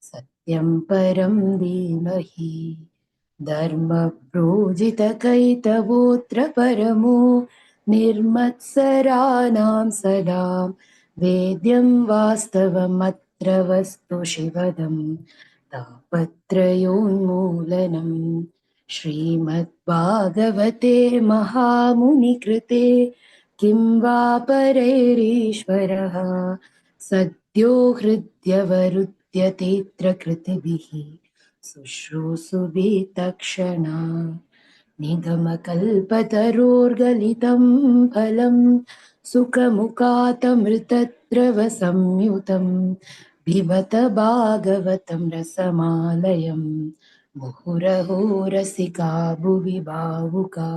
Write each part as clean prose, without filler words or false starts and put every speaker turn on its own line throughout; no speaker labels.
सत्यं परं धीमहि धर्मप्रोजितकैतवोऽत्र परमो निर्मत्सराणां सदा वेद्यं वास्तवमत्र वस्तु शिवदं तापत्रयोन्मूलनं श्रीमद्भागवते महामुनिकृते किं वा परैरीश्वरः सद्यो हृद्यवरुध्यतेऽत्र कृतिभिः शुश्रूषुभिः तत्क्षणा निगमकल्पतरोर्गलितं फलं सुखमुखातमृतद्रवसंयुतं पिबत भागवतं रसमालयं मुहुरहो रसिका भुवि भावुका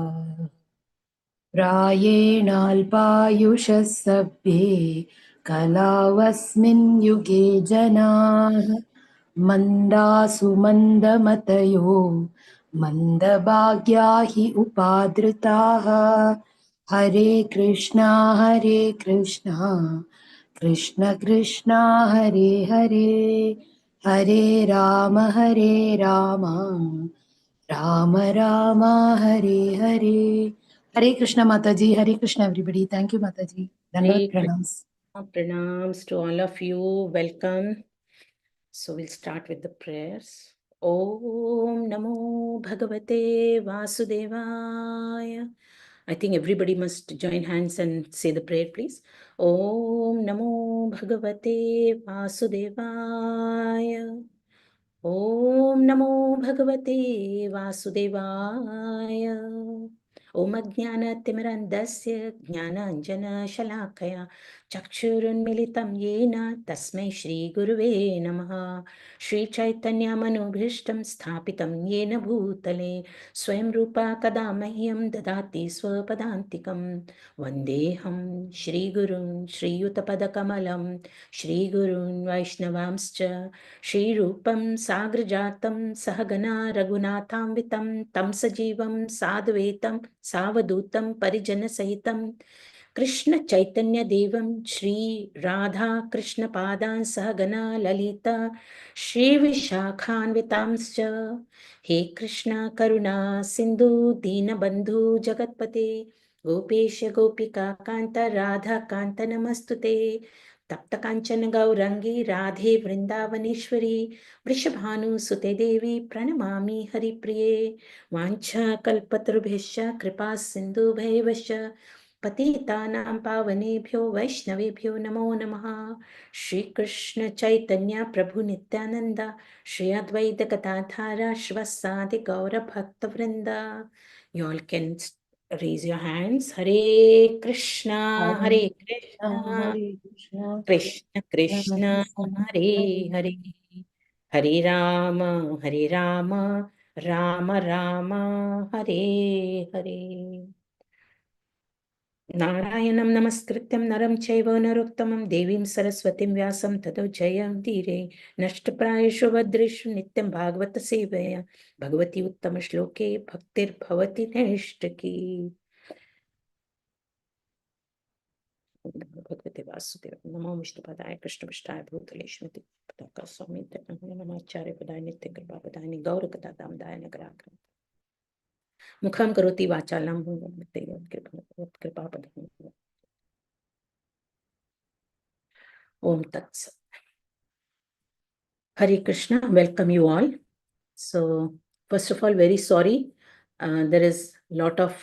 प्रायेणाल्पायुषः सभ्ये कलावस्मिन् युगे जनाः मन्दासु मन्दमतयो मन्दभाग्या हि उपादृताः हरे Krishna Krishna Krishna Hare Hare Hare Ram Ram Ram Hare Hare. Hare Krishna Mataji, Hare Krishna everybody. Thank you Mataji. Dandavat pranams.
Pranams to all of you. Welcome. So we'll start with the prayers. Om Namo Bhagavate Vasudevaya. I think everybody must join hands and say the prayer, please. Om Namo Bhagavate Vasudevaya. Om Namo Bhagavate Vasudevaya. Om Ajnana-timirandasya Jnana-anjana-shalakaya Chakshurunmilitam yena Tasmai Shri Guruve Namaha. Shri Chaitanya Manubhishtam Sthapitam yena Bhutale Swayam Rupa Kadamahyam Dadati Swapadantikam Vandeham Shri Gurun Shri Yutapadakamalam Shri Gurun Vaishnavamscha Shri Rupam Sagrajatam Sahagana Raghunathamvitam Tam Sajivam Sadhvetam Savadutam Parijana Sahitam Krishna Chaitanya Devam Shri Radha Krishna Padan Sahagana Lalita Shri Vishakhanvitamscha He Krishna Karuna Sindhu Dina Bandhu Jagatpate Gopesha Gopika Kanta Radha Kanta Namastute Tapta Kanchana Gaurangi Radhe Vrindavaneshwari Vrishabhanu Sute Devi Pranamami Hari Priye Vancha Kalpatarubhesha Kripa Sindhu Bhaivasha Patitanam Pavanebhyo Vaishnavebhyo Namo Namaha Shri Krishna Chaitanya Prabhu Nityananda Shri Advaita Gadadhara Shivasadi Gaura Bhakta Vrinda. You all can raise your hands. Hare Krishna, Hare Krishna, Krishna Krishna, Hare Hare, Hare Rama, Hare Rama, Rama Rama, Hare Hare. Narayanam namaskrityam naram chaiva narottamam devim saraswatim vyasam tato jayam dire nashtaprayeshu vadreshu nityam bhagavata sevaya bhagavati uttama shloke bhaktir bhavati nishtaki. Bhagavate Vasudeva Namo Vishnupadaya Krishna Vishtaya Bhutale Shmiti Pataka Samita Namacharya Padaya Nitya Kripa Padaya Gaura Kadadam Daya Nagarakram Mukham Karoti Vachalam Kripa Padaya. Om Tat Sat. Hare Krishna, welcome you all. So first of all, very sorry. There is a lot of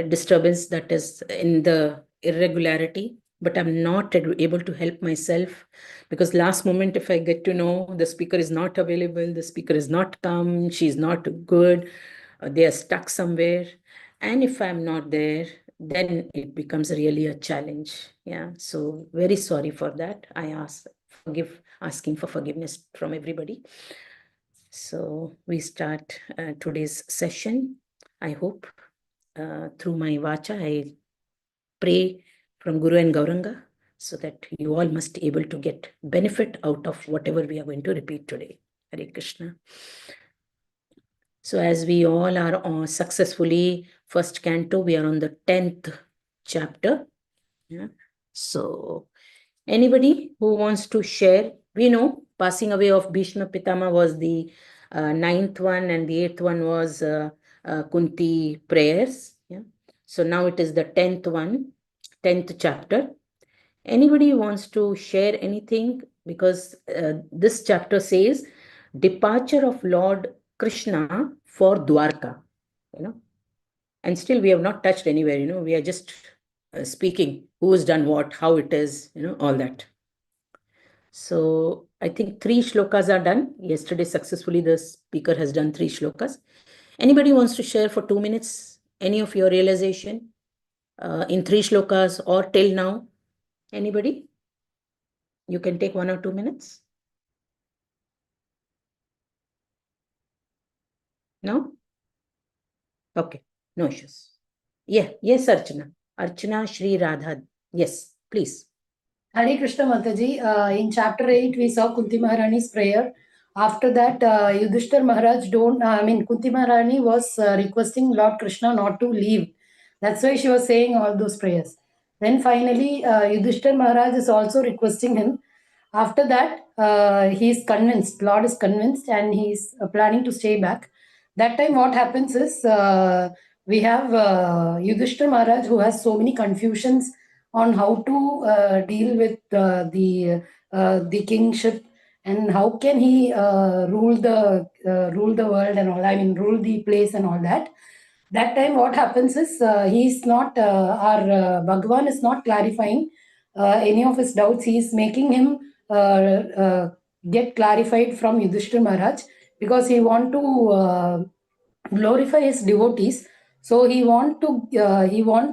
disturbance that is in the irregularity, but I'm not able to help myself because last moment, if I get to know the speaker is not available, the speaker is not come, she's not good, they are stuck somewhere, and if I'm not there, then it becomes really a challenge. Yeah, so very sorry for that. I asking for forgiveness from everybody. So we start today's session. I hope through my vacha, I pray from Guru and Gauranga so that you all must be able to get benefit out of whatever we are going to repeat today. Hare Krishna. So as we all are on successfully first canto, we are on the 10th chapter. Yeah. So anybody who wants to share, we know passing away of Bhishma Pitama was the ninth one, and the eighth one was Kunti prayers. Yeah. So now it is the 10th one, 10th chapter. Anybody wants to share anything? Because this chapter says departure of Lord Krishna for Dwarka, and still we have not touched anywhere, we are just speaking who has done what, how it is, all that. So I think 3 shlokas are done. Yesterday, successfully, the speaker has done 3 shlokas. Anybody wants to share for 2 minutes any of your realization in 3 shlokas or till now? Anybody? You can take 1 or 2 minutes. No? Okay, no issues. Yeah, yes, Archana. Archana Shri Radha. Yes, please.
Hare Krishna Mataji. In chapter 8, we saw Kunti Maharani's prayer. After that, Yudhishthir Maharaj Kunti Maharani was requesting Lord Krishna not to leave. That's why she was saying all those prayers. Then finally, Yudhishthir Maharaj is also requesting him. After that, he is convinced, Lord is convinced, and he is planning to stay back. That time, what happens is we have Yudhishthir Maharaj, who has so many confusions on how to deal with the kingship, and how can he rule the world and all. I mean, rule the place and all that. That time, what happens is he's not our Bhagwan is not clarifying any of his doubts. He is making him get clarified from Yudhishthir Maharaj, because he want to glorify his devotees. So he want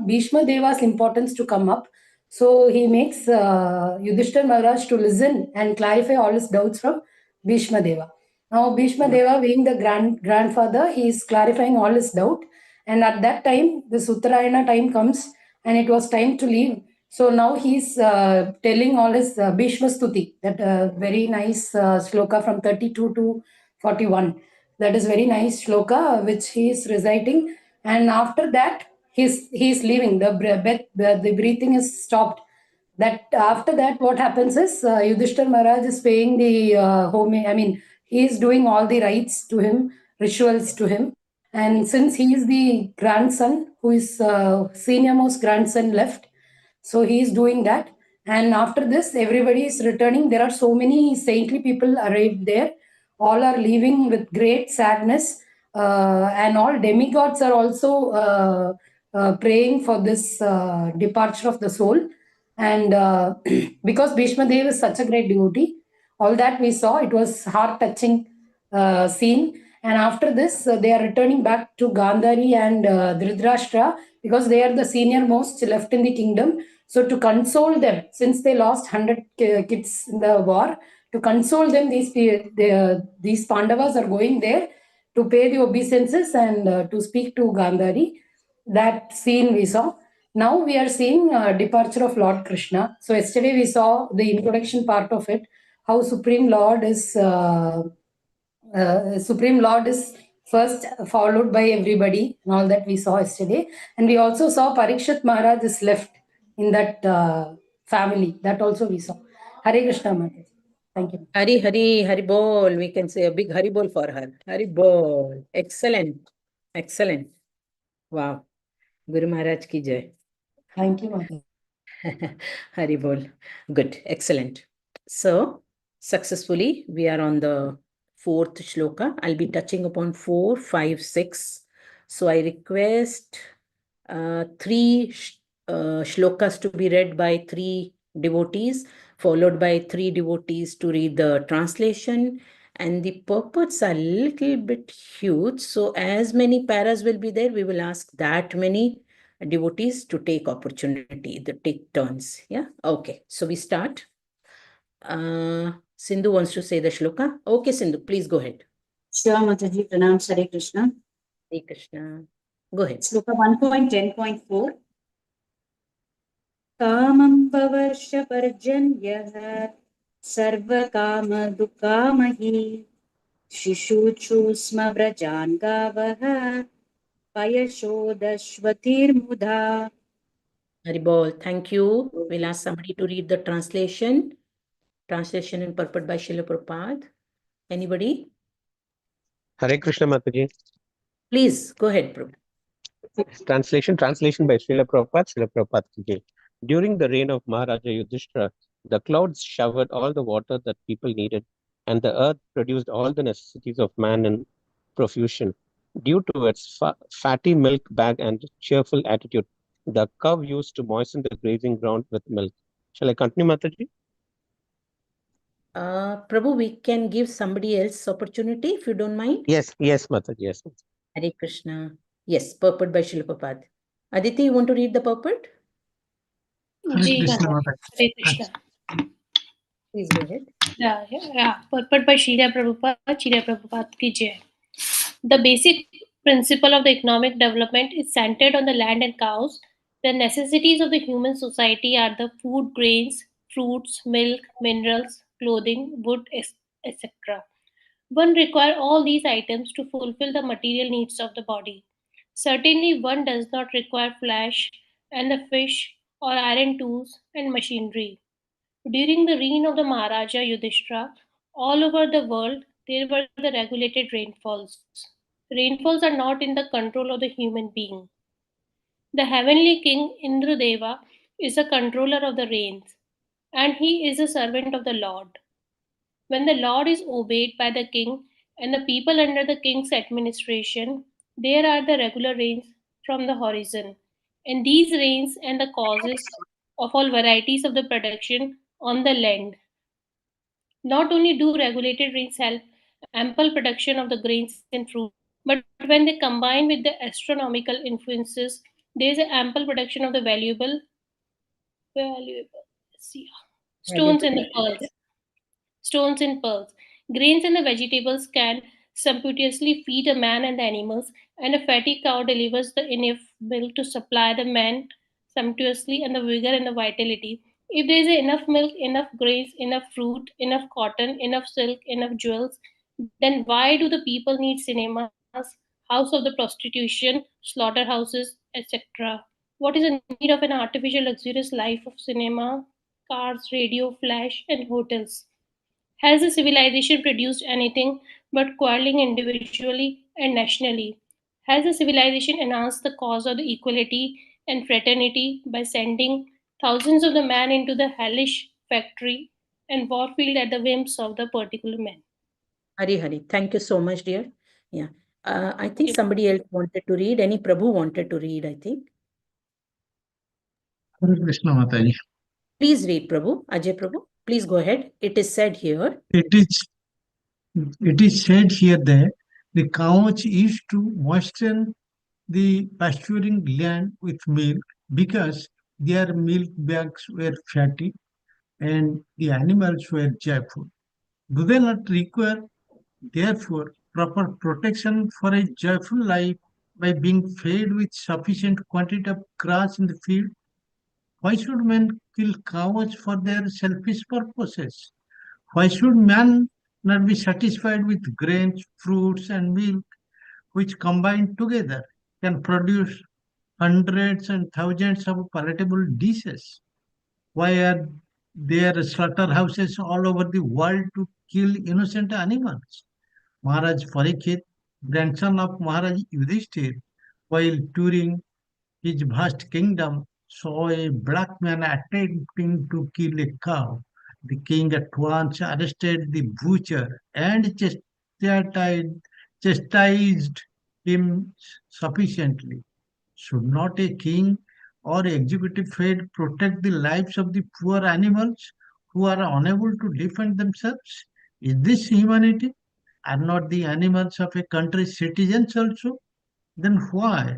Bhishma Deva's importance to come up. So he makes Yudhishthir Maharaj to listen and clarify all his doubts from Bhishma Deva. Now Bhishma Deva, being the grandfather, he is clarifying all his doubt. And at that time, the Uttarayana time comes, and it was time to leave. So now he's telling all his Bhishma Stuti, that very nice sloka from 32 to 41. That is very nice shloka which he is reciting. And after that, he's leaving. The breathing is stopped. That after that, what happens is Yudhishthir Maharaj is paying the he is doing all the rites to him, rituals to him. And since he is the grandson, who is senior most grandson left, so he is doing that. And after this, everybody is returning. There are so many saintly people arrived there. All are leaving with great sadness. And all demigods are also praying for this departure of the soul. And because Bhishma Dev is such a great devotee, all that we saw, it was heart-touching scene. And after this, they are returning back to Gandhari and Dhritarashtra, because they are the senior most left in the kingdom. So to console them, since they lost 100 kids in the war, to console them, these Pandavas are going there to pay the obeisances and to speak to Gandhari. That scene we saw. Now we are seeing departure of Lord Krishna. So yesterday we saw the introduction part of it, how Supreme Lord is first, followed by everybody, and all that we saw yesterday. And we also saw Parikshit Maharaj is left in that family. That also we saw. Hare Krishna Maharaj. Thank you.
Hari Hari Hari Bol. We can say a big Hari Bol for her. Hari Bol. Excellent. Excellent. Wow. Guru Maharaj ki jai.
Thank you, Mother.
Hari Bol. Good. Excellent. So, successfully, we are on the 4th shloka. I'll be touching upon 4, 5, 6. So, I request 3 shlokas to be read by 3 devotees, followed by 3 devotees to read the translation. And the purports are a little bit huge. So, as many paras will be there, we will ask that many devotees to take opportunity, to take turns. Yeah. Okay. So we start. Sindhu wants to say the shloka. Okay, Sindhu, please go ahead.
Sure, Mataji. Pranam. Hare Krishna.
Hare Krishna. Go ahead.
Shloka 1.10.4. Kamam pavarsha parjanyah sarva kama shishuchu sma vrajan gavah payashodashvatir mudha.
Haribol, thank you. We'll ask somebody to read the translation. Translation and purport by Srila Prabhupada. Anybody?
Hare Krishna Mataji.
Please go ahead, Prabhu.
Translation by Srila Prabhupada ki jai. During the reign of Maharaja Yudhishthira, the clouds showered all the water that people needed, and the earth produced all the necessities of man in profusion. Due to its fatty milk bag and cheerful attitude, the cow used to moisten the grazing ground with milk. Shall I continue, Mataji?
Prabhu, we can give somebody else opportunity if you don't mind.
Yes, Mataji. Yes.
Hare Krishna. Yes, purport by Srila Prabhupada. Aditi, you want to read the purport?
Ji,
Krishna
Hare
Mataji.
Krishna.
Please go ahead.
Yeah. Purport by Srila Prabhupada ki jai. The basic principle of the economic development is centered on the land and cows. The necessities of the human society are the food, grains, fruits, milk, minerals, clothing, wood, etc. One requires all these items to fulfill the material needs of the body. Certainly, one does not require flesh and the fish or iron tools and machinery. During the reign of the Maharaja Yudhishthira, all over the world there were the regulated rainfalls. Rainfalls are not in the control of the human being. The heavenly king Indradeva is the controller of the rains, and he is a servant of the Lord. When the Lord is obeyed by the king and the people under the king's administration, there are the regular rains from the horizon. And these rains and the causes of all varieties of the production on the land. Not only do regulated rains help ample production of the grains and fruit, but when they combine with the astronomical influences, there is an ample production of the valuable stones and the pearls. Stones and pearls. Grains and the vegetables can sumptuously feed a man and the animals, and a fatty cow delivers the enough milk to supply the man sumptuously and the vigor and the vitality. If there is enough milk, enough grains, enough fruit, enough cotton, enough silk, enough jewels, then why do the people need cinemas, house of the prostitution, slaughterhouses, etc.? What is the need of an artificial luxurious life of cinema, cars, radio, flash, and hotels? Has the civilization produced anything but quarreling individually and nationally? Has the civilization enhanced the cause of the equality and fraternity by sending thousands of the men into the hellish factory and warfield at the whims of the particular man?
Hari. Thank you so much, dear. Yeah. I think somebody else wanted to read. Any Prabhu wanted to read, I think.
Hare Krishna Mataji.
Please read, Prabhu. Ajay Prabhu. Please go ahead. It is said here.
It is said here that the cows used to moisten the pasturing land with milk because their milk bags were fatty and the animals were joyful. Do they not require, therefore, proper protection for a joyful life by being fed with sufficient quantity of grass in the field? Why should men kill cows for their selfish purposes? Why should man not be satisfied with grains, fruits, and milk, which combined together can produce hundreds and thousands of palatable dishes? Why are there slaughterhouses all over the world to kill innocent animals? Maharaj Parikshit, grandson of Maharaj Yudhishthir, while touring his vast kingdom, saw a black man attempting to kill a cow. The king at once arrested the butcher and chastised him sufficiently. Should not a king or executive head protect the lives of the poor animals who are unable to defend themselves? Is this humanity? Are not the animals of a country citizens also? Then why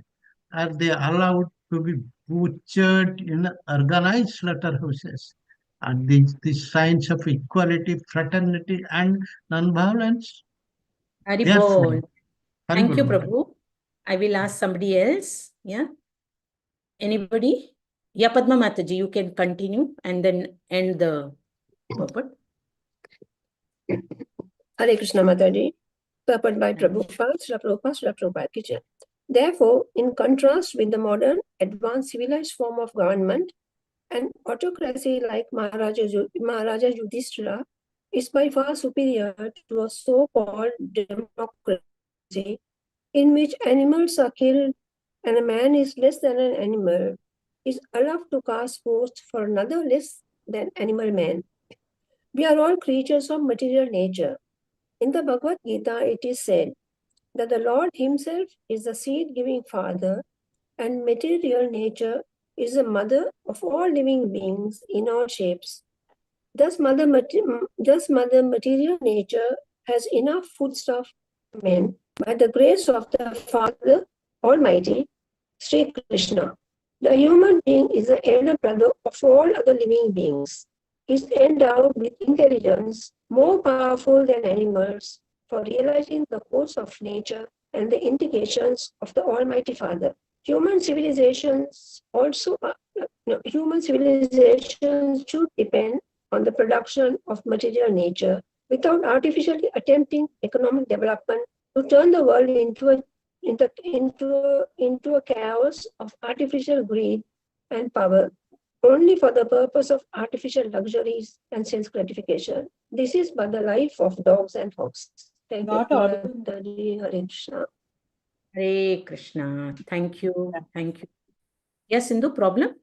are they allowed to be butchered in organized slaughterhouses? Are these signs of equality, fraternity, and non-violence? Therefore,
Haribol.
Hari
Thank you,
Bol Mataji.
Prabhu. I will ask somebody else. Yeah. Anybody? Yeah, Padma Mataji, you can continue and then end the purport.
Hare Krishna Mataji, purport by Prabhupada, Srila Prabhupada ki jai. Therefore, in contrast with the modern, advanced, civilized form of government, An autocracy like Maharaja Yudhishthira is by far superior to a so-called democracy in which animals are killed and a man is less than an animal, is allowed to cast votes for another less than animal man. We are all creatures of material nature. In the Bhagavad Gita, it is said that the Lord Himself is the seed-giving Father and material nature is the mother of all living beings in all shapes. Thus, Mother Material Nature has enough foodstuff for men by the grace of the Father Almighty, Sri Krishna. The human being is the elder brother of all other living beings. He is endowed with intelligence more powerful than animals for realizing the course of nature and the indications of the Almighty Father. Human civilizations should depend on the production of material nature without artificially attempting economic development to turn the world into a chaos of artificial greed and power only for the purpose of artificial luxuries and sense gratification. This is but the life of dogs and foxes. Thank
Not
you,
audible.
Mataji. Hare Krishna.
Hare Krishna. Thank you. Thank you. Yes, Sindhu, problem?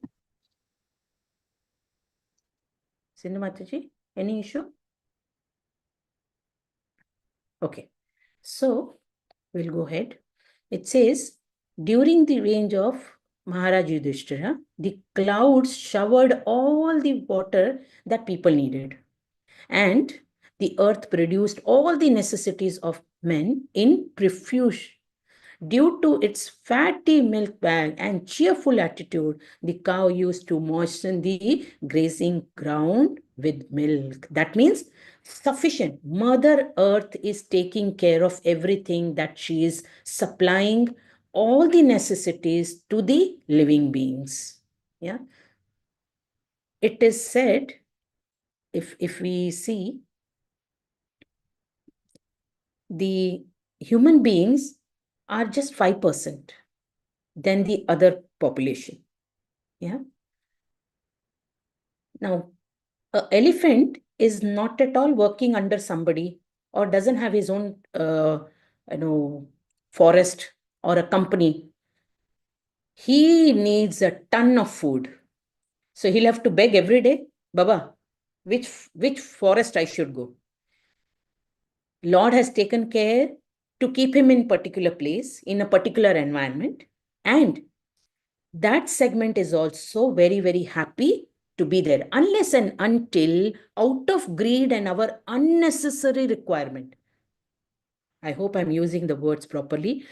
Sindhu Mataji, any issue? Okay. So we'll go ahead. It says, during the reign of Maharaj Yudhishthira, the clouds showered all the water that people needed. And the earth produced all the necessities of men in profusion. Due to its fatty milk bag and cheerful attitude, the cow used to moisten the grazing ground with milk. That means sufficient. Mother Earth is taking care of everything that she is supplying all the necessities to the living beings. Yeah. It is said, if we see, the human beings are just 5% than the other population. Yeah. Now, an elephant is not at all working under somebody or doesn't have his own, forest or a company. He needs a ton of food. So he'll have to beg every day, Baba, which forest I should go. Lord has taken care to keep him in particular place, in a particular environment. And that segment is also very, very happy to be there, unless and until out of greed and our unnecessary requirement. I hope I'm using the words properly.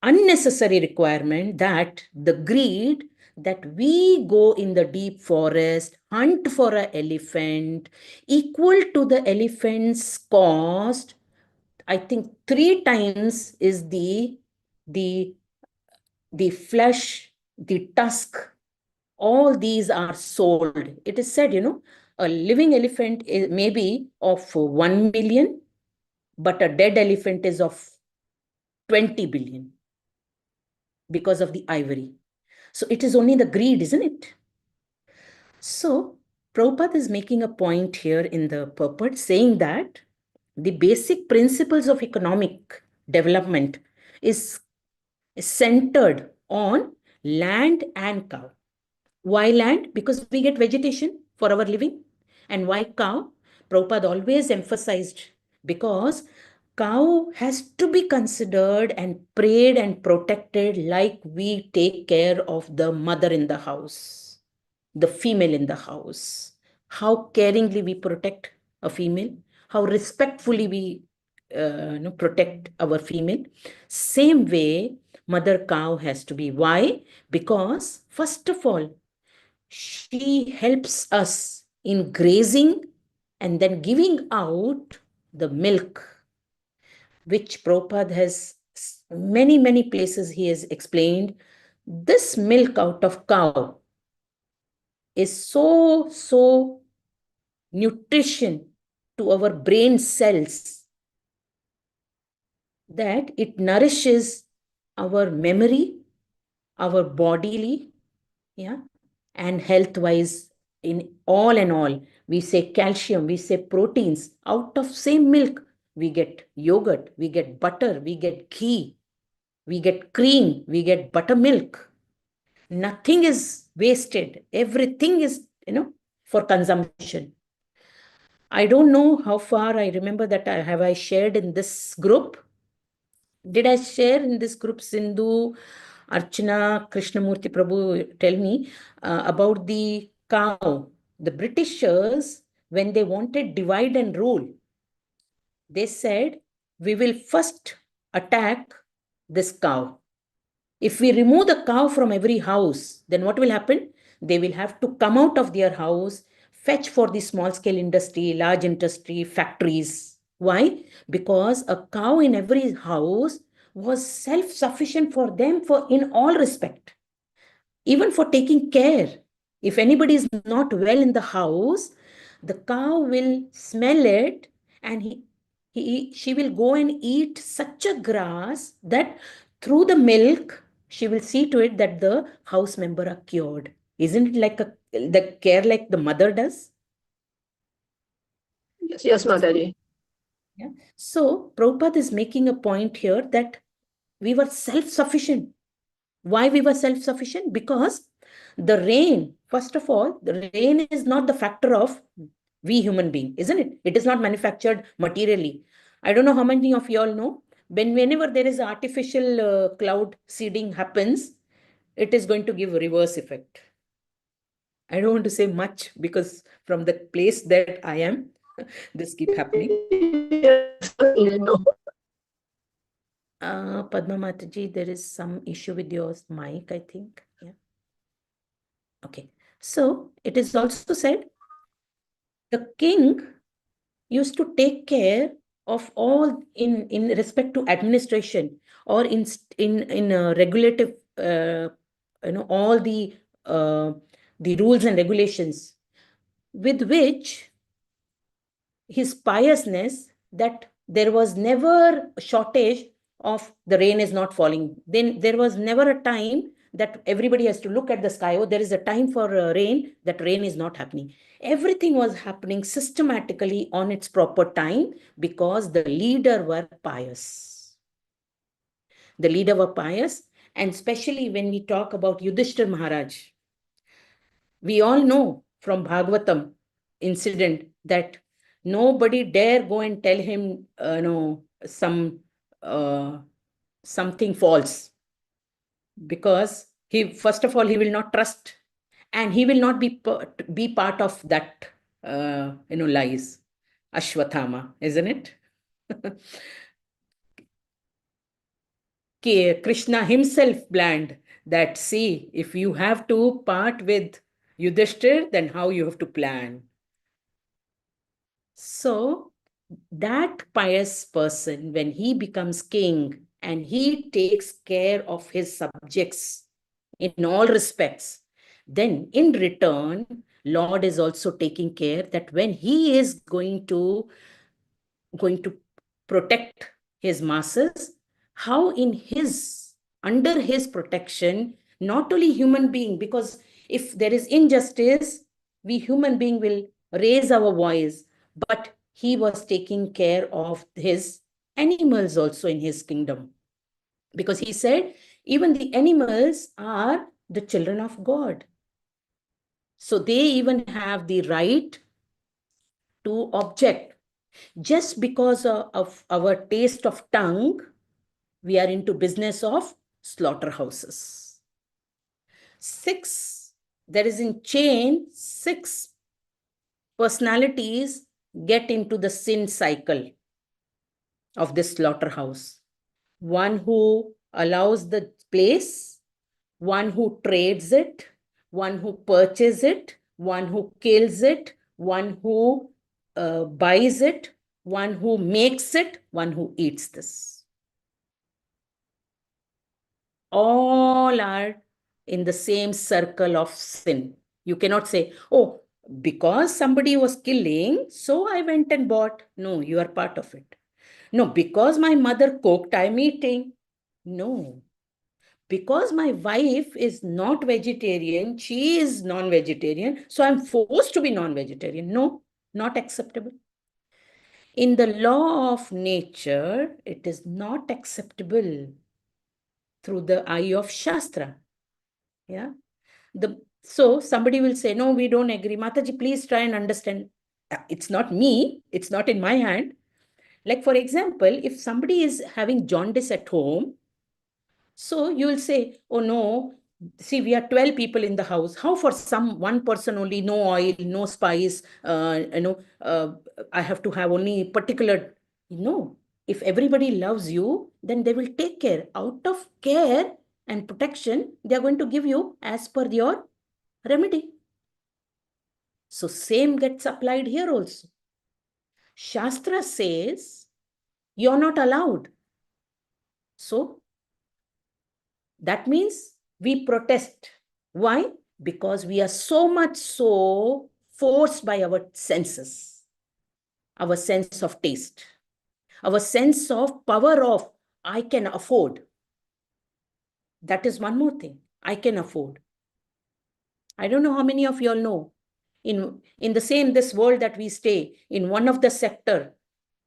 Unnecessary requirement, that the greed that we go in the deep forest, hunt for an elephant, equal to the elephant's cost, I think 3 times is the flesh, the tusk, all these are sold. It is said, a living elephant may be of 1 million, but a dead elephant is of 20 billion because of the ivory. So it is only the greed, isn't it? So Prabhupada is making a point here in the purport, saying that the basic principles of economic development is centered on land and cow. Why land? Because we get vegetation for our living. And why cow? Prabhupada always emphasized, because cow has to be considered and prayed and protected like we take care of the mother in the house, the female in the house. How caringly we protect a female, how respectfully we protect our female. Same way, mother cow has to be. Why? Because first of all, she helps us in grazing and then giving out the milk, which Prabhupada has many, many places he has explained. This milk out of cow is so nutrition to our brain cells that it nourishes our memory, our bodily, yeah, and health-wise, in all, we say calcium, we say proteins. Out of same milk, we get yogurt, we get butter, we get ghee, we get cream, we get buttermilk. Nothing is wasted. Everything is, for consumption. I don't know how far I remember that I shared in this group. Did I share in this group, Sindhu, Archana, Krishnamurti Prabhu, tell me about the cow. The Britishers, when they wanted divide and rule, they said, we will first attack this cow. If we remove the cow from every house, then what will happen? They will have to come out of their house, fetch for the small scale industry, large industry, factories. Why? Because a cow in every house was self-sufficient for them in all respect, even for taking care. If anybody is not well in the house, the cow will smell it and she will go and eat such a grass that through the milk, she will see to it that the house member are cured. Isn't it like the care like the mother does?
Yes, Mataji.
Yeah. So Prabhupada is making a point here that we were self-sufficient. Why we were self-sufficient? Because the rain, first of all, the rain is not the factor of we human being, isn't it? It is not manufactured materially. I don't know how many of you all know, whenever there is artificial cloud seeding happens, it is going to give a reverse effect. I don't want to say much because from the place that I am, this keep happening.
Yes, no.
Padma Mataji, there is some issue with your mic, I think. Yeah. Okay. So it is also said the king used to take care of all in respect to administration or in regulative, all the rules and regulations with which his piousness that there was never a shortage of the rain is not falling. Then there was never a time that everybody has to look at the sky. Oh, there is a time for rain, that rain is not happening. Everything was happening systematically on its proper time because the leader were pious. The leader were pious, and especially when we talk about Yudhishthir Maharaj, we all know from Bhagavatam incident that nobody dare go and tell him, something false, because first of all, he will not trust, and he will not be part of that, lies. Ashwathama, isn't it? Krishna himself planned that, see, if you have to part with Yudhishthir, then how you have to plan. So that pious person, when he becomes king and he takes care of his subjects in all respects, then in return, Lord is also taking care that when he is going to protect his masses, how under his protection, not only human being, because if there is injustice, we human being will raise our voice, but he was taking care of his animals also in his kingdom. Because he said, even the animals are the children of God. So they even have the right to object. Just because of our taste of tongue, we are into business of slaughterhouses. 6, there is in chain, 6 personalities get into the sin cycle of this slaughterhouse. One who allows the place, one who trades it, one who purchases it, one who kills it, one who buys it, one who makes it, one who eats this. All are in the same circle of sin. You cannot say, oh, because somebody was killing, so I went and bought. No, you are part of it. No, because my mother cooked, I'm eating. No. because my wife is not vegetarian, she is non-vegetarian, so I'm forced to be non-vegetarian. No, not acceptable. In the law of nature, it is not acceptable through the eye of Shastra. Yeah. So somebody will say, no, we don't agree. Mataji, please try and understand. It's not me. It's not in my hand. Like, for example, if somebody is having jaundice at home, so you will say, oh no, see, we are 12 people in the house. How for one person only, no oil, no spice, I have to have only particular, no. If everybody loves you, then they will take care. Out of care and protection, they are going to give you as per your remedy. So same gets applied here also. Shastra says you're not allowed. So that means we protest. Why? Because we are so much so forced by our senses, our sense of taste, our sense of power of I can afford. That is one more thing. I can afford. I don't know how many of you all know. In this world that we stay, in one of the sector,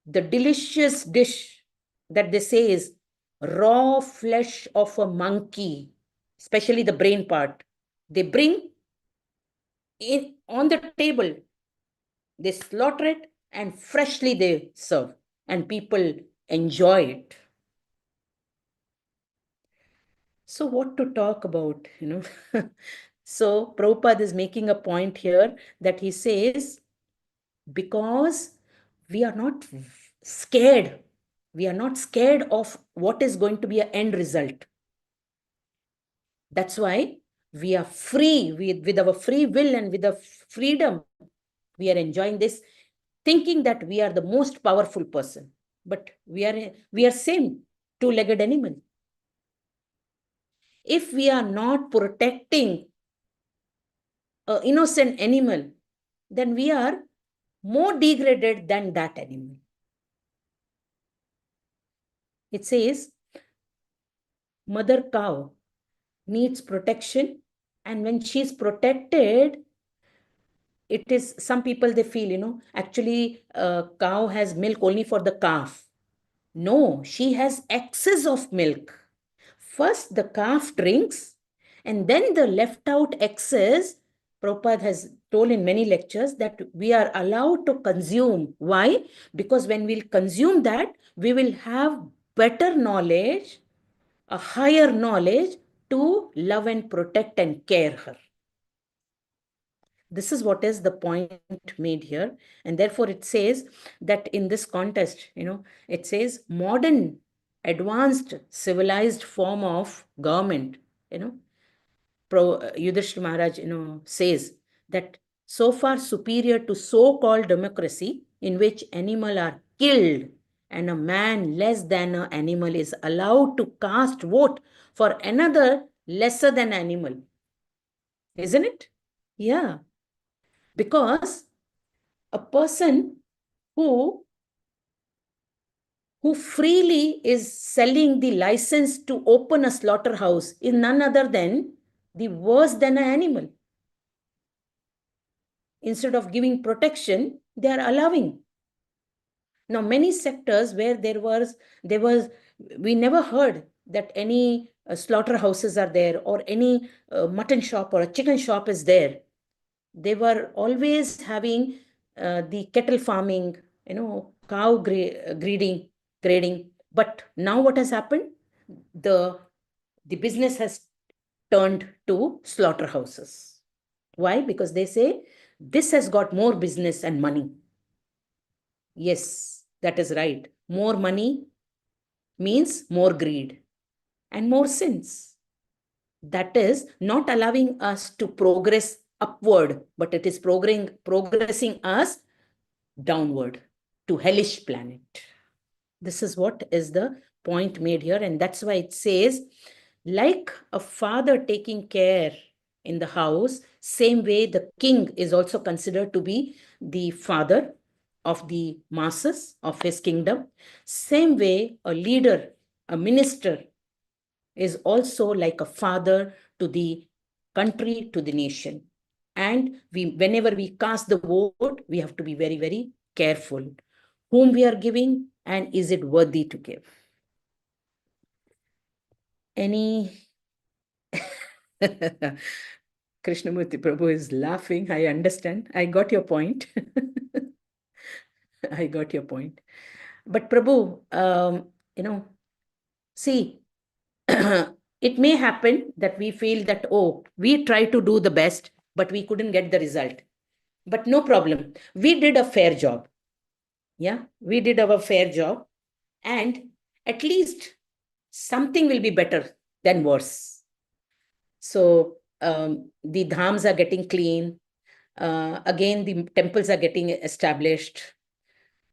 the delicious dish that they say is raw flesh of a monkey, especially the brain part. They bring it on the table, they slaughter it and freshly they serve, and people enjoy it. So what to talk about, So Prabhupada is making a point here that he says, because we are not scared. We are not scared of what is going to be an end result. That's why we are free with our free will and with the freedom. We are enjoying this, thinking that we are the most powerful person. But we are same two-legged animal. If we are not protecting an innocent animal, then we are more degraded than that animal. It says, mother cow needs protection, and when she's protected, it is, some people, they feel, actually cow has milk only for the calf. No, she has excess of milk. First the calf drinks, and then the left out excess, Prabhupada has told in many lectures that we are allowed to consume. Why? Because when we'll consume that, we will have better knowledge, a higher knowledge to love and protect and care her. This is what is the point made here. And therefore it says that in this context, it says modern, advanced, civilized form of government, Yudhishthira Maharaj, says that so far superior to so-called democracy in which animals are killed and a man less than an animal is allowed to cast vote for another lesser than animal. Isn't it? Yeah. Because a person who freely is selling the license to open a slaughterhouse is none other than the worse than an animal. Instead of giving protection, they are allowing. Now, many sectors where we never heard that any slaughterhouses are there or any mutton shop or a chicken shop is there. They were always having the cattle farming, cow grading. But now what has happened? The business has turned to slaughterhouses. Why? Because they say this has got more business and money. Yes, that is right. More money means more greed and more sins. That is not allowing us to progress upward, but it is progressing us downward to hellish planet. This is what is the point made here. And that's why it says, like a father taking care in the house, same way the king is also considered to be the father of the masses of his kingdom. Same way a leader, a minister, is also like a father to the country, to the nation. And whenever we cast the vote, we have to be very, very careful whom we are giving and is it worthy to give. Any Krishnamurti Prabhu is laughing. I understand. I got your point. I got your point. But Prabhu, see, it may happen that we feel that, oh, we try to do the best, but we couldn't get the result. But no problem. We did a fair job. Yeah, we did our fair job. And at least something will be better than worse. So the dhams are getting clean. Again, the temples are getting established.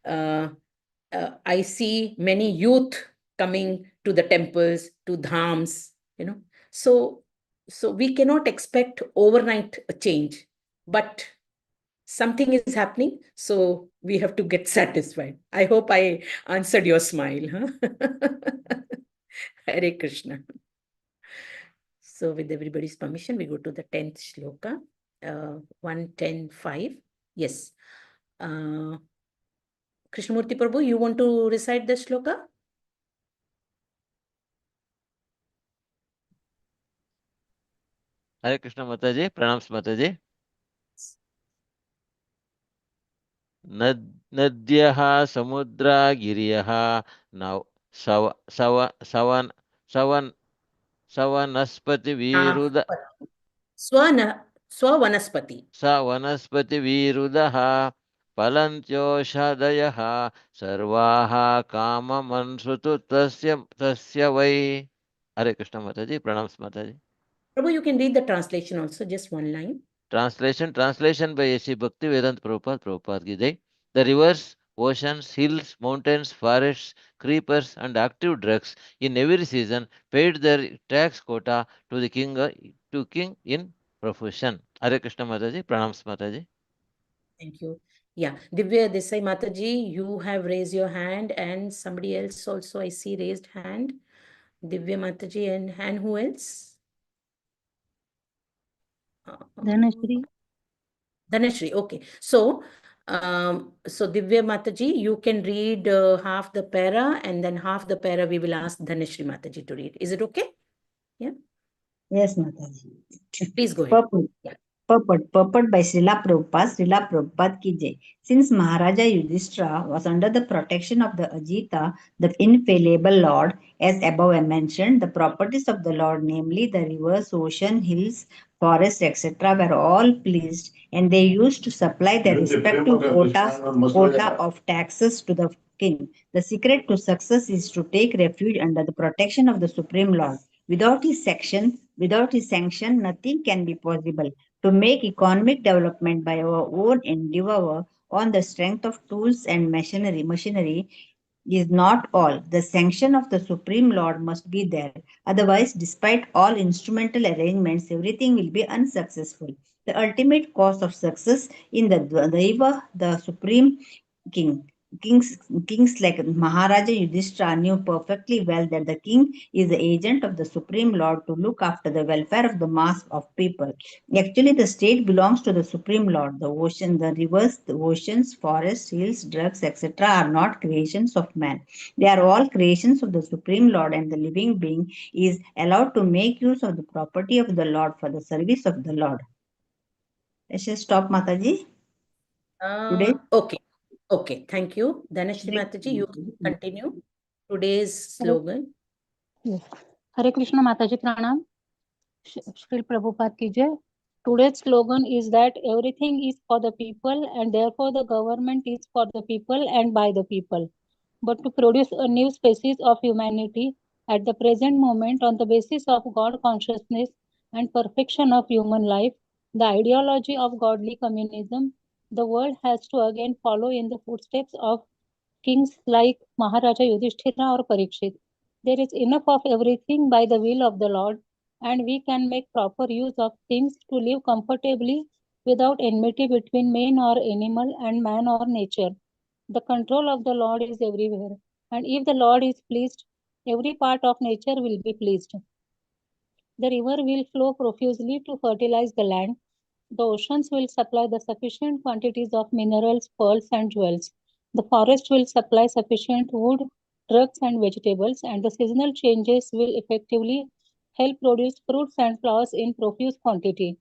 I see many youth coming to the temples, to dhams, So we cannot expect overnight a change, but something is happening. So we have to get satisfied. I hope I answered your smile. Huh? Hare Krishna. So with everybody's permission, we go to the 10th shloka, 110.5. Yes. Krishnamurti Prabhu, you want to recite the shloka?
Hare Krishna Mataji, pranams Mataji. Nadyah samudra giriyah now savanaspati viruda
Swavanaspati.
Savanaspati virudaha Palantyoshadayah Sarvaha Kama Mansutu Tasya Vai. Hare Krishna Mataji, pranams Mataji.
Prabhu, you can read the translation also, just one line.
Translation by A.C. Bhaktivedanta Prabhupada ki jai. The rivers, oceans, hills, mountains, forests, creepers, and active drugs in every season paid their tax quota to the king in profusion. Hare Krishna Mataji, pranams Mataji.
Thank you. Yeah, Divya Desai Mataji, you have raised your hand, and somebody else also I see raised hand. Divya Mataji, and who else?
Dhanashri.
Dhanashri, okay. So Divya Mataji, you can read half the para, and then half the para we will ask Dhanashri Mataji to read. Is it okay? Yeah.
Yes, Mataji.
Please go ahead. Yeah.
Purport by Srila Prabhupada ki jai. Since Maharaja Yudhishthira was under the protection of the Ajita, the infallible Lord, as above mentioned, the properties of the Lord, namely the rivers, ocean, hills, forests, etc., were all pleased, and they used to supply their respective quota of taxes to the king. The secret to success is to take refuge under the protection of the Supreme Lord. Without his sanction, nothing can be possible. To make economic development by our own endeavor on the strength of tools and machinery is not all. The sanction of the Supreme Lord must be there. Otherwise, despite all instrumental arrangements, everything will be unsuccessful. The ultimate cause of success in the Daiva, the Supreme King. Kings like Maharaja Yudhishthira knew perfectly well that the king is the agent of the Supreme Lord to look after the welfare of the mass of people. Actually, the state belongs to the Supreme Lord. The ocean, the rivers, the oceans, forests, hills, drugs, etc. are not creations of man. They are all creations of the Supreme Lord, and the living being is allowed to make use of the property of the Lord for the service of the Lord. Let's just stop, Mataji. Today.
Okay, thank you. Dhanashri Mataji, you can continue today's slogan.
Yes. Hare Krishna Mataji Pranam. Shri Prabhupada ki jai. Today's slogan is that everything is for the people, and therefore the government is for the people and by the people. But to produce a new species of humanity at the present moment on the basis of God consciousness and perfection of human life, the ideology of godly communism, the world has to again follow in the footsteps of kings like Maharaja Yudhishthira or Parikshit. There is enough of everything by the will of the Lord, and we can make proper use of things to live comfortably without enmity between man or animal and man or nature. The control of the Lord is everywhere, and if the Lord is pleased, every part of nature will be pleased. The river will flow profusely to fertilize the land. The oceans will supply the sufficient quantities of minerals, pearls, and jewels. The forest will supply sufficient wood, drugs, and vegetables, and the seasonal changes will effectively help produce fruits and flowers in profuse quantity.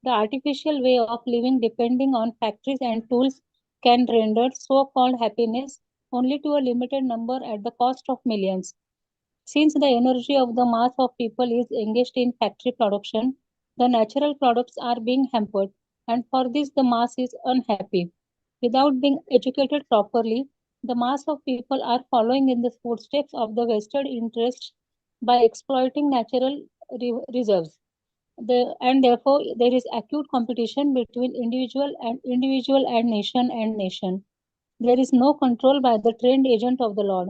The artificial way of living depending on factories and tools can render so-called happiness only to a limited number at the cost of millions. Since the energy of the mass of people is engaged in factory production, the natural products are being hampered, and for this the mass is unhappy. Without being educated properly, the mass of people are following in the footsteps of the vested interests by exploiting natural reserves. And therefore, there is acute competition between individual and nation and nation. There is no control by the trained agent of the Lord.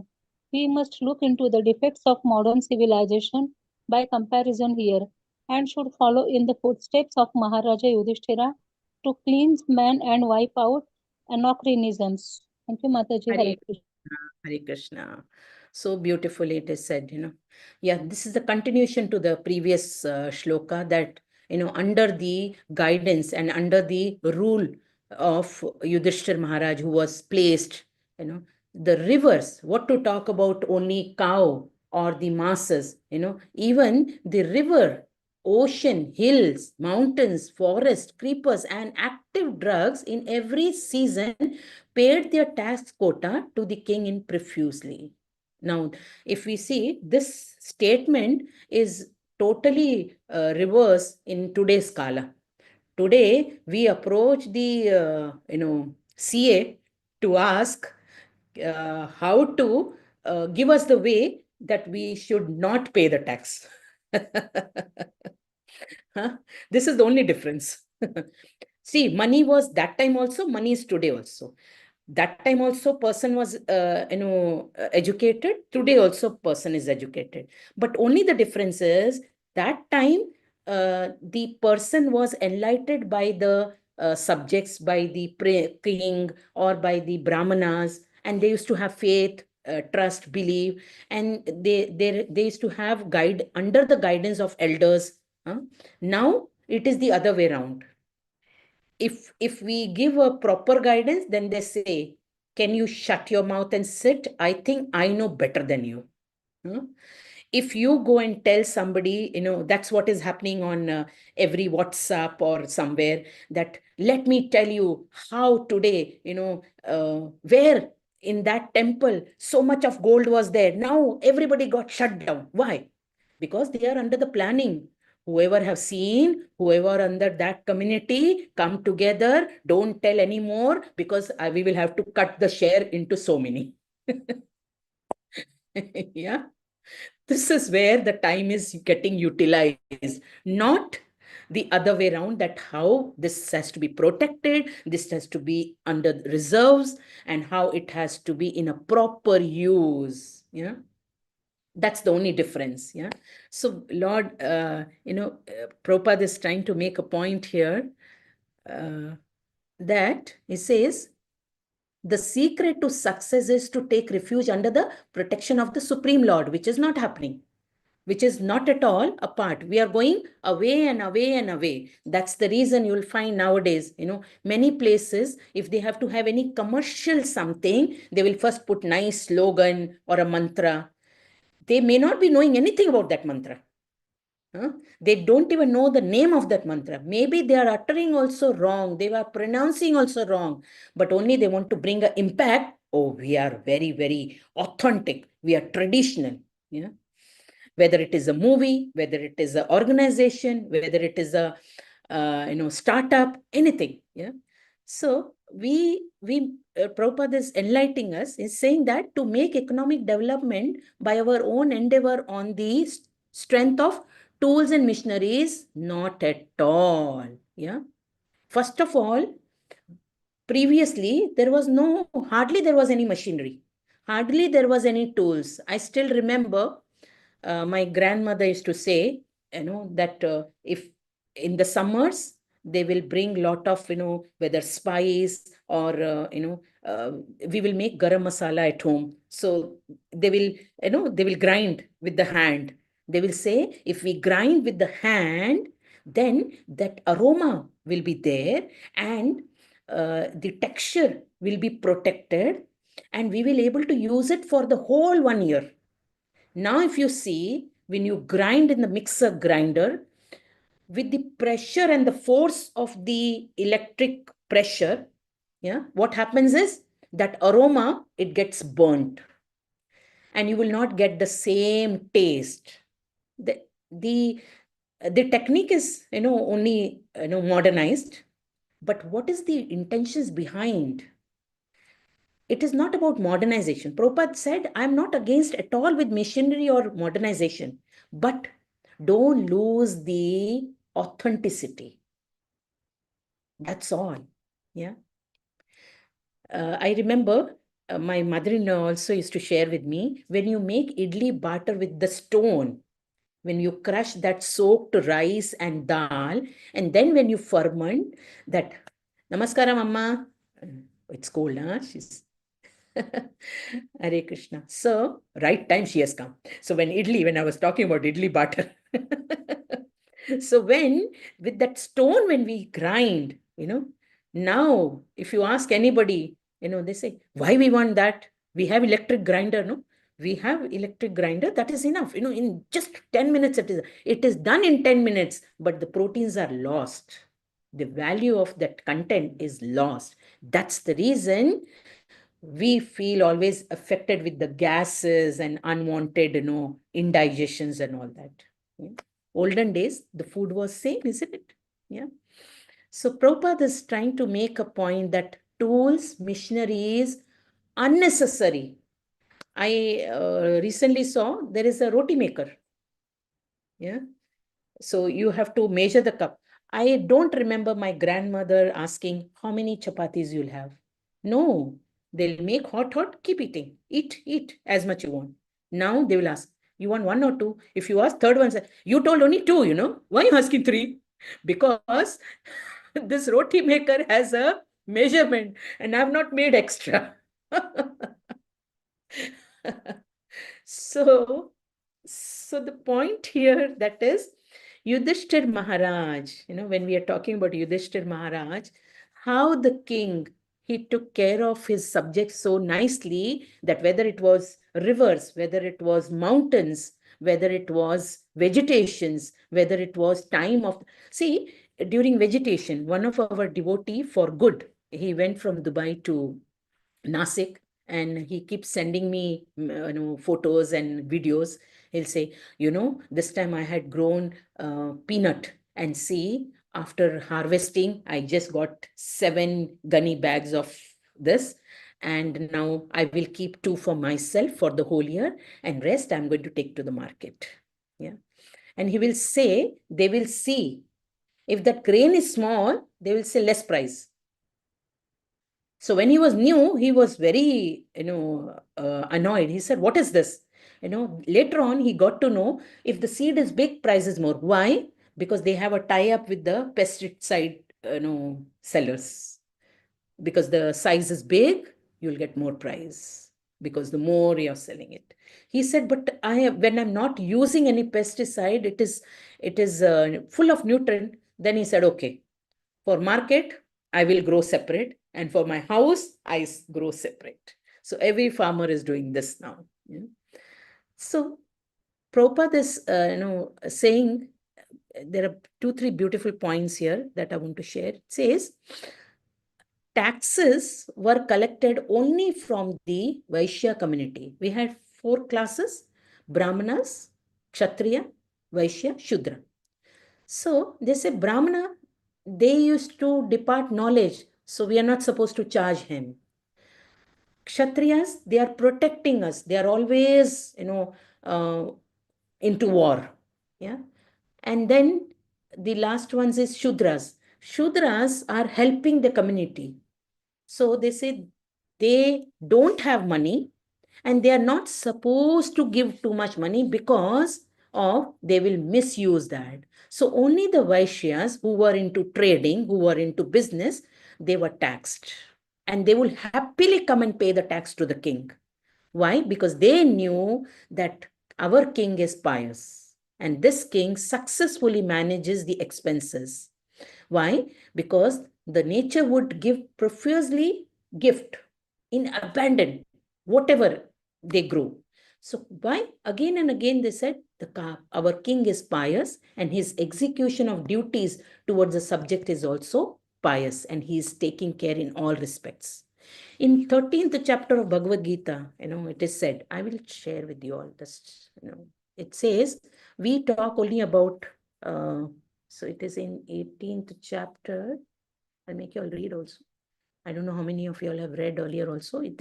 We must look into the defects of modern civilization by comparison here and should follow in the footsteps of Maharaja Yudhishthira to cleanse man and wipe out anachronisms. Thank you, Mataji. Hare
Hare
Krishna.
Hare Krishna. So beautifully it is said, Yeah, this is the continuation to the previous shloka that, under the guidance and under the rule of Yudhishthir Maharaj, who was placed, the rivers, what to talk about only cow or the masses, even the river, ocean, hills, mountains, forest, creepers, and active drugs in every season paid their tax quota to the king in profusely. Now, if we see, this statement is totally reverse in today's Kala. Today, we approach the, CA to ask how to give us the way that we should not pay the tax. Huh? This is the only difference. See, money was that time also, money is today also. That time also person was educated. Today also person is educated, but only the difference is that time the person was enlightened by the subjects, by the king or by the brahmanas, and they used to have faith, trust, belief, and they used to have guide under the guidance of elders. Now it is the other way around. If we give a proper guidance, then they say, can you shut your mouth and sit? I think I know better than you. If you go and tell somebody, that's what is happening on every WhatsApp or somewhere, that let me tell you how today, where in that temple so much of gold was there. Now everybody got shut down. Why? Because they are under the planning. Whoever have seen, whoever under that community, come together, don't tell anymore, because we will have to cut the share into so many. Yeah. This is where the time is getting utilized, not the other way around, that how this has to be protected, this has to be under reserves, and how it has to be in a proper use. Yeah. That's the only difference. Yeah. So Lord, Prabhupada is trying to make a point here that he says, the secret to success is to take refuge under the protection of the Supreme Lord, which is not happening, which is not at all apart. We are going away and away and away. That's the reason you'll find nowadays, many places, if they have to have any commercial something, they will first put nice slogan or a mantra. They may not be knowing anything about that mantra. They don't even know the name of that mantra. Maybe they are uttering also wrong. They are pronouncing also wrong, but only they want to bring an impact. Oh, we are very, very authentic. We are traditional. Yeah. Whether it is a movie, whether it is an organization, whether it is a startup, anything. Yeah. So Prabhupada is enlightening us, is saying that to make economic development by our own endeavor on the strength of tools and machineries, not at all. Yeah. First of all, previously hardly there was any machinery, hardly there was any tools. I still remember my grandmother used to say, that if in the summers they will bring lot of, whether spice or, we will make garam masala at home. So they will, they will grind with the hand. They will say, if we grind with the hand, then that aroma will be there, and the texture will be protected, and we will able to use it for the whole 1 year. Now, if you see, when you grind in the mixer grinder, with the pressure and the force of the electric pressure, yeah, what happens is that aroma, it gets burnt, and you will not get the same taste. The technique is, only, modernized, but what is the intentions behind? It is not about modernization. Prabhupada said, I'm not against at all with machinery or modernization, but don't lose the authenticity. That's all. Yeah. I remember my mother-in-law also used to share with me, when you make idli batter with the stone, when you crush that soaked rice and dal, and then when you ferment that, Namaskaram, Amma. It's cold, huh? She's Hare Krishna. So, right time she has come. So when I was talking about idli batter. So with that stone, when we grind, now if you ask anybody, they say, why we want that? We have electric grinder, no? We have electric grinder, that is enough. In just 10 minutes, it is done in 10 minutes, but the proteins are lost. The value of that content is lost. That's the reason we feel always affected with the gases and unwanted, indigestions and all that. Yeah. Olden days, the food was same, isn't it? Yeah. So Prabhupada is trying to make a point that tools, machineries, unnecessary. I recently saw there is a roti maker. Yeah. So you have to measure the cup. I don't remember my grandmother asking how many chapatis you'll have. No, they'll make hot, keep eating. Eat as much you want. Now they will ask, you want 1 or 2? If you ask third one, say, you told only 2, Why are you asking 3? Because this roti maker has a measurement and I've not made extra. So the point here, that is Yudhishthir Maharaj, when we are talking about Yudhishthir Maharaj, how the king, he took care of his subjects so nicely that whether it was rivers, whether it was mountains, whether it was vegetations, whether it was time of... See, during vegetation, one of our devotee for good, he went from Dubai to Nasik, and he keeps sending me photos and videos. He'll say, this time I had grown peanut, and see, after harvesting, I just got 7 gunny bags of this, and now I will keep 2 for myself for the whole year, and rest I'm going to take to the market. Yeah. And he will say, they will see, if that grain is small, they will say less price. So when he was new, he was very, annoyed. He said, what is this? Later on, he got to know, if the seed is big, price is more. Why? Because they have a tie-up with the pesticide, sellers. Because the size is big, you'll get more price, because the more you're selling it. He said, but when I'm not using any pesticide, it is full of nutrient. Then he said, okay, for market, I will grow separate, and for my house, I grow separate. So every farmer is doing this now. Yeah? So Prabhupada is, saying, there are 2-3 beautiful points here that I want to share. It says, taxes were collected only from the Vaishya community. We had 4 classes: Brahmanas, Kshatriya, Vaishya, Shudra. So they say Brahmana, they used to depart knowledge, so we are not supposed to charge him. Kshatriyas, they are protecting us. They are always, into war. Yeah. And then the last ones is Shudras. Shudras are helping the community. So they say they don't have money, and they are not supposed to give too much money, because they will misuse that. So only the Vaishyas who were into trading, who were into business, they were taxed, and they will happily come and pay the tax to the king. Why? Because they knew that our king is pious. And this king successfully manages the expenses. Why? Because the nature would give profusely gift in abundance, whatever they grow. So why? Again and again they said, our king is pious and his execution of duties towards the subject is also pious, and he is taking care in all respects. In 13th chapter of Bhagavad Gita, it is said, I will share with you all this, it says, we talk only about, so it is in 18th chapter. I'll make you all read also. I don't know how many of you all have read earlier also. It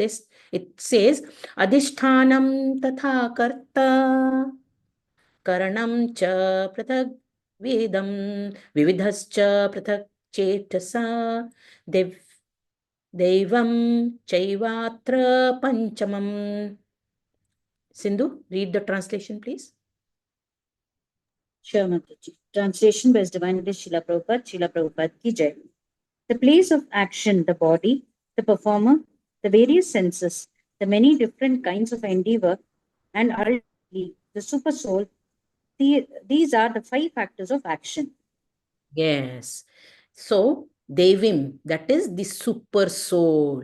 says, Adhishthanam tatha karta karanam cha prathak vedam vividhascha prathak chetasa devam chaivatra panchamam. Sindhu, read the translation, please.
Sure, Mataji. Translation by His Divine Grace Srila Prabhupada, Srila Prabhupada ki jai. The place of action, the body, the performer, the various senses, the many different kinds of endeavor, and ultimately the super soul, these are the 5 factors of action.
Yes. So, Devim, that is the super soul.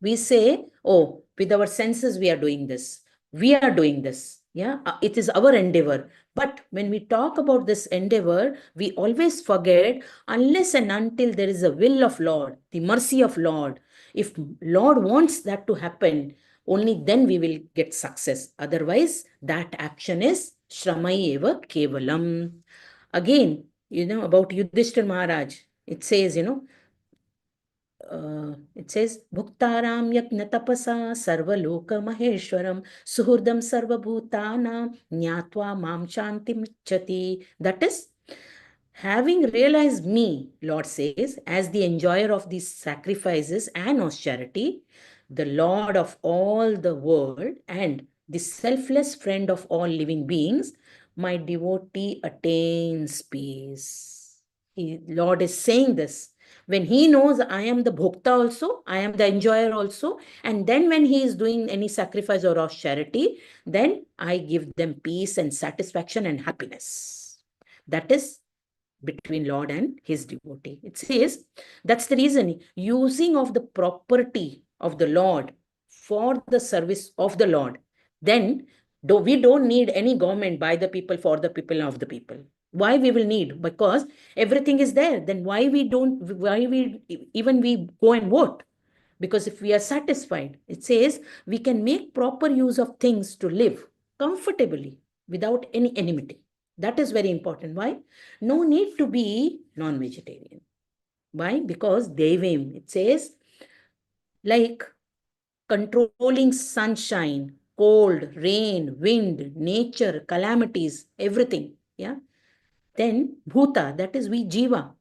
We say, oh, with our senses we are doing this. We are doing this. Yeah, it is our endeavor. But when we talk about this endeavor, we always forget, unless and until there is a will of Lord, the mercy of Lord. If Lord wants that to happen, only then we will get success. Otherwise, that action is Shramai eva kevalam. Again, about Yudhishthir Maharaj, it says, Bhuktaram yajna tapasa sarvaloka maheshwaram suhurdam sarvabhutanam nyatva mam shantim ichchati. That is, having realized me, Lord says, as the enjoyer of these sacrifices and austerity, the Lord of all the world and the selfless friend of all living beings, my devotee attains peace. Lord is saying this. When he knows I am the bhokta also, I am the enjoyer also, and then when he is doing any sacrifice or austerity, then I give them peace and satisfaction and happiness. That is between Lord and his devotee. It says, that's the reason, using of the property of the Lord for the service of the Lord, then we don't need any government by the people, for the people, of the people. Why we will need? Because everything is there. Then why we go and vote? Because if we are satisfied, it says we can make proper use of things to live comfortably without any enmity. That is very important. Why? No need to be non-vegetarian. Why? Because Devim, it says, like controlling sunshine, cold, rain, wind, nature, calamities, everything. Yeah. Then Bhuta, that is we Jiva,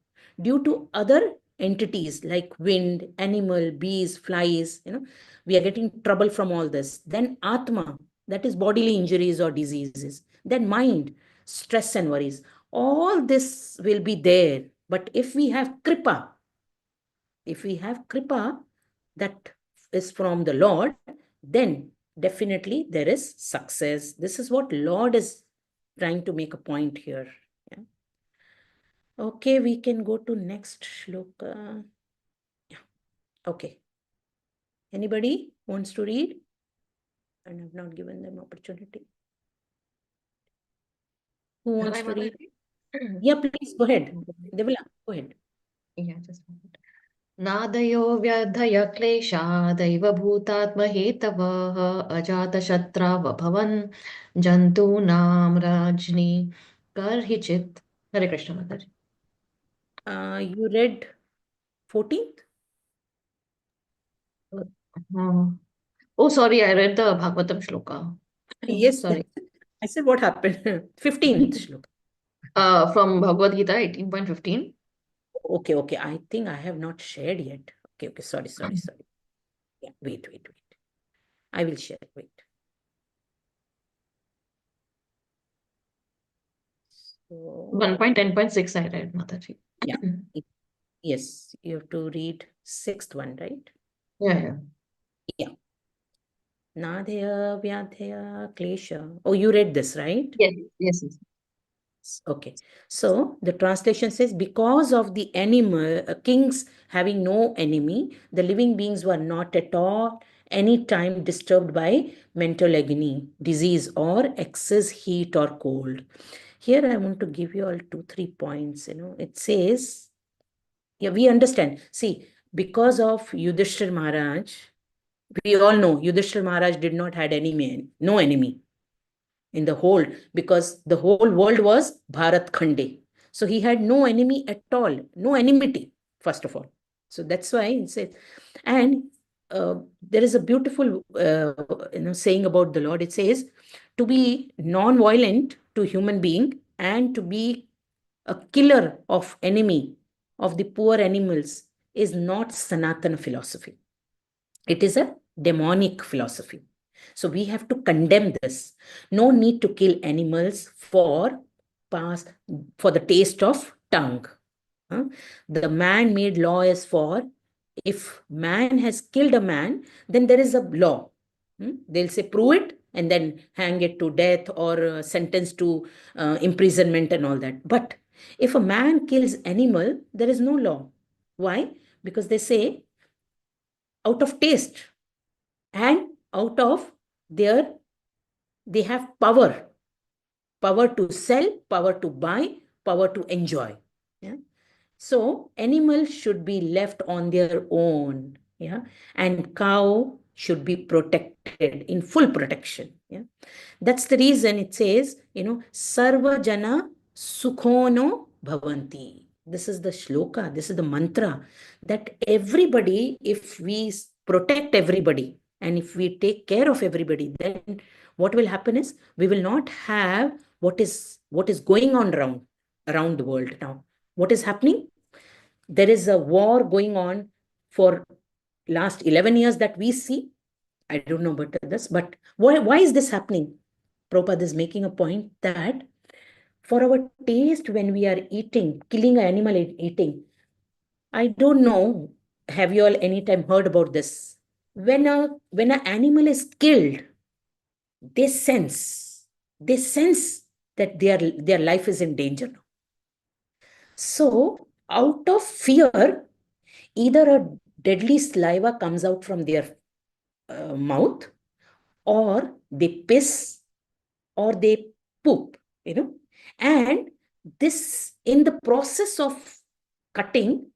due to other entities like wind, animal, bees, flies, we are getting trouble from all this. Then Atma, that is bodily injuries or diseases. Then mind, stress and worries. All this will be there. But if we have Kripa, that is from the Lord, then definitely there is success. This is what Lord is trying to make a point here. Yeah. Okay, we can go to next shloka. Yeah. Okay. Anybody wants to read? And I've not given them opportunity. Who wants to read? Yeah, please go ahead. Devila, go ahead.
Yeah, just a moment. नादयो व्यधय क्लेशादैव भूतात्महेतवः अजातशत्रावभवन् जन्तूनां राज्ञी कर्हिचित्. Hare Krishna, Mataji.
You read 14th?
Oh, sorry, I read the Bhagavatam shloka.
Yes,
sorry.
I said what happened? 15th shloka.
From Bhagavad Gita 18.15.
Okay. I think I have not shared yet. Okay. Sorry. Yeah, wait. I will share. Wait. So,
1.10.6 I read, Mataji.
yeah. Yes, you have to read 6th one, right?
Yeah.
Nadhya, Vyadhya, Klesha. Oh, you read this, right?
Yes.
Okay, so the translation says, because of the animal kings having no enemy, the living beings were not at all any time disturbed by mental agony, disease, or excess heat or cold. Here I want to give you all 2-3 points. It says, yeah, we understand. See, because of Yudhishthir Maharaj, we all know Yudhishthir Maharaj did not had no enemy in the whole, because the whole world was Bharat Khande. So he had no enemy at all, no enmity, first of all. So that's why he said, and there is a beautiful saying about the Lord. It says, to be non-violent to human being and to be a killer of enemy of the poor animals is not Sanatana philosophy. It is a demonic philosophy. So we have to condemn this. No need to kill animals for the taste of tongue. The man-made law is for, if man has killed a man, then there is a law. They'll say, prove it, and then hang it to death or sentence to imprisonment and all that. But if a man kills animal, there is no law. Why? Because they say, out of taste and out of they have power to sell, power to buy, power to enjoy. Yeah. So animals should be left on their own. Yeah. And cow should be protected in full protection. Yeah. That's the reason it says, Sarva Jana Sukhono Bhavanti. This is the shloka, this is the mantra, that everybody, if we protect everybody and if we take care of everybody, then what will happen is we will not have what is going on around the world now. What is happening? There is a war going on for last 11 years that we see. I don't know about this, but why is this happening? Prabhupada is making a point that for our taste, when we are eating, killing an animal and eating, I don't know, have you all any time heard about this? When an animal is killed, they sense that their life is in danger now. So out of fear, either a deadly saliva comes out from their mouth, or they piss, or they poop, and this, in the process of cutting,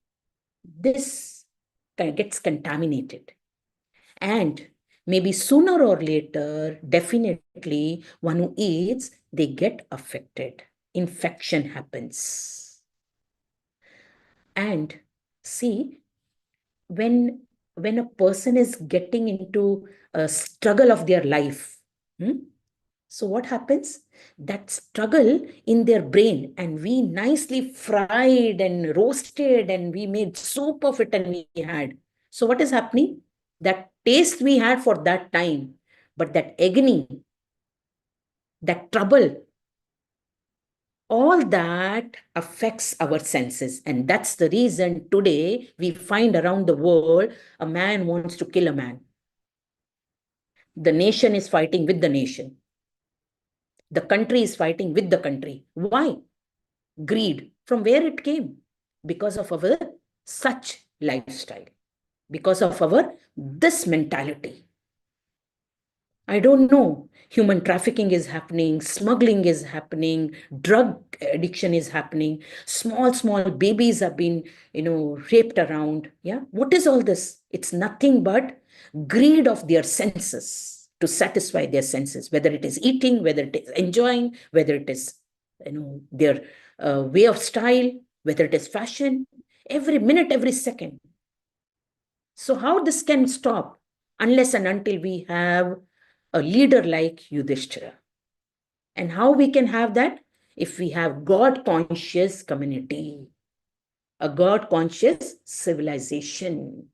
this gets contaminated. And maybe sooner or later, definitely, one who eats, they get affected. Infection happens. And see, when a person is getting into a struggle of their life, so what happens? That struggle in their brain, and we nicely fried and roasted and we made soup of it and we had. So what is happening? That taste we had for that time, but that agony, that trouble, all that affects our senses. And that's the reason today we find around the world a man wants to kill a man. The nation is fighting with the nation. The country is fighting with the country. Why? Greed. From where it came? Because of our such lifestyle. Because of our this mentality. I don't know. Human trafficking is happening. Smuggling is happening. Drug addiction is happening. Small babies have been, raped around. Yeah. What is all this? It's nothing but greed of their senses, to satisfy their senses, whether it is eating, whether it is enjoying, whether it is, their way of style, whether it is fashion, every minute, every second. So how this can stop? Unless and until we have a leader like Yudhishthira. And how we can have that? If we have God-conscious community, a God-conscious civilization.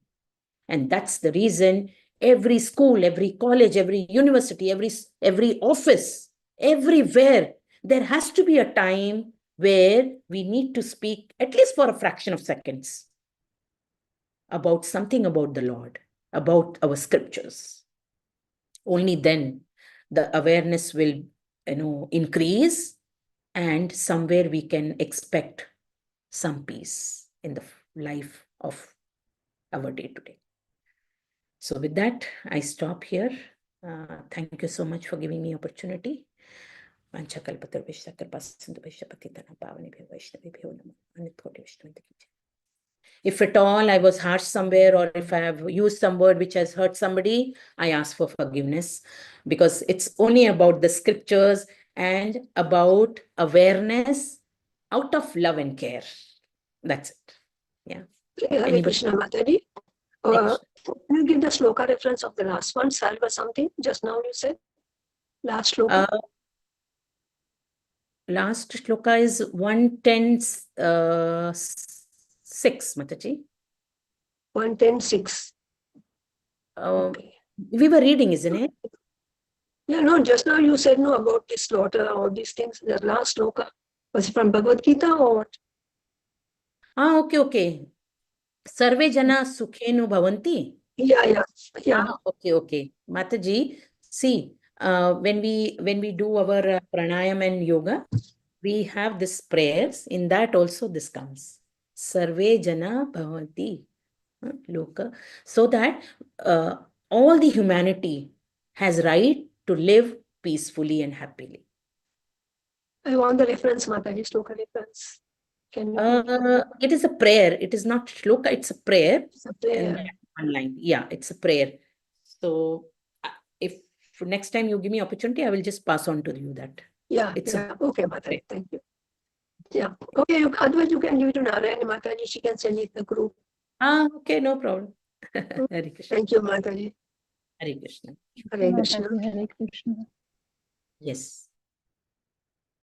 And that's the reason every school, every college, every university, every office, everywhere, there has to be a time where we need to speak, at least for a fraction of seconds, about something about the Lord, about our scriptures. Only then the awareness will, increase, and somewhere we can expect some peace in the life of our day-to-day. So with that, I stop here. Thank you so much for giving me opportunity. If at all I was harsh somewhere, or if I have used some word which has hurt somebody, I ask for forgiveness, because it's only about the scriptures and about awareness out of love and care. That's it. Yeah.
Hare
Anybody?
Krishna Mataji. Can you give the sloka reference of the last one, salva something? Just now you said last sloka.
Last shloka is 110:6, Mataji.
110:6.
Okay. We were reading, isn't it?
Yeah, no, just now you said no about the slaughter, all these things. The last sloka. Was it from Bhagavad Gita or what?
Okay. Sarve jana sukhenu bhavanti.
Yeah.
Okay. Mataji, see, when we do our pranayam and yoga, we have this prayers. In that also this comes. Sarve jana bhavanti. Loka. So that all the humanity has right to live peacefully and happily.
I want the reference, Mataji, sloka reference. Can you?
It is a prayer. It is not shloka. It's a prayer.
It's a prayer.
And online. Yeah, it's a prayer. So if next time you give me opportunity, I will just pass on to you that.
Yeah. Okay, Mataji. Thank you. Yeah. Okay. Otherwise, you can give it to Narayani Mataji. She can send it to the group.
Okay, no problem. Hare Krishna.
Thank you, Mataji.
Hare Krishna.
Hare Krishna.
Hare Krishna.
Yes.